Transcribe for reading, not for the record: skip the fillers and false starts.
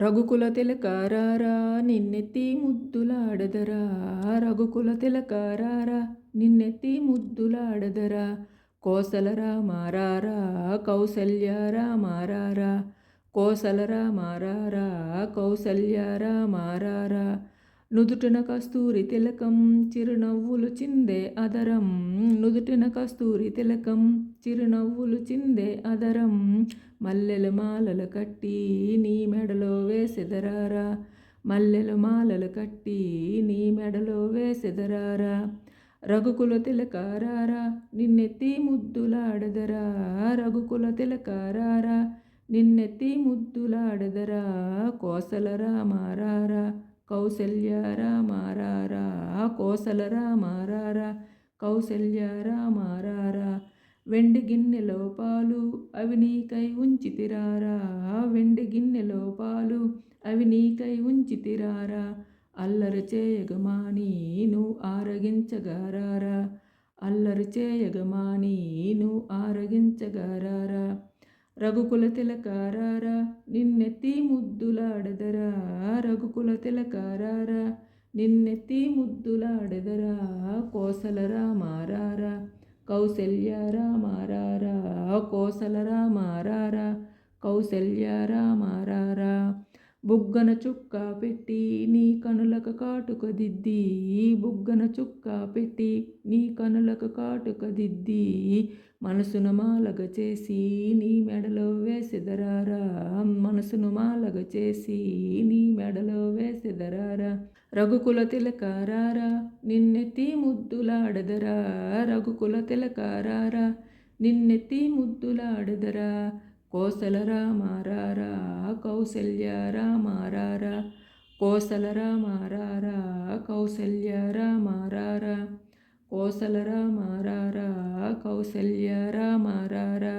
రఘుకుల తిలకారారా నిన్నెత్తి ముద్దులాడదరా రఘుకుల తిలకారారా నిన్నెత్తి ముద్దులాడదరా కోసలరా మారారా కౌసల్యారా మారారా కోసలరా మారారా కౌసల్యారా మారారా నుదుటిన కస్తూరి తిలకం చిరునవ్వులు చిందే అదరం నుదుటిన కస్తూరి తిలకం చిరునవ్వులు చిందే అదరం మల్లెల మాలలు కట్టి నీ మెడలో వేసెదరారా మల్లెల మాలలు కట్టి నీ మెడలో వేసెదరారా రఘుకుల తిలకారారా నిన్నెత్తి ముద్దులాడదరా రఘుకుల తిలకారారా నిన్నెత్తి ముద్దులాడదరా కోసలరా మారారా కౌసల్యారా మారారా కోసలరా మారారా కౌసల్యారా మారారా వెండి గిన్నెలో పాలు అవి నీకై ఉంచితిరారా వెండి గిన్నెలో పాలు అవి నీకై ఉంచితిరారా అల్లరి చేయగమాని నువ్వు ఆరగించగారారా అల్లరి చేయగమాని నువ్వు ఆరగించగారారా రఘుకుల తిలకారారా నిన్నెత్తి ముద్దులాడదరా రఘుకుల తిలకారారా నిన్నెత్తి ముద్దులాడదరా కోసలరా మారారా కౌసల్యారా మారారా కోసలరా మారారా కౌసల్యారా మారారా బుగ్గన చుక్క పెట్టి నీ కనులకు కాటుక దిద్ది బుగ్గన చుక్క పెట్టి నీ కనులకు కాటుక దిద్ది మనసును మాలగ చేసి నీ మెడలో వేసెదరారా మనసును మాలగ చేసి నీ మెడలో వేసెదరారా రఘుకుల తిలకారారా నిన్నెత్తి ముద్దులాడదరా రఘుకుల తిలకారారా నిన్నెత్తి ముద్దులాడదరా కోసలరా మారారా కౌసల్యారా మారారా కోసలరా మారారా కౌసల్యారా మారారా కోసలరా మారారా కౌసల్యారా మారారా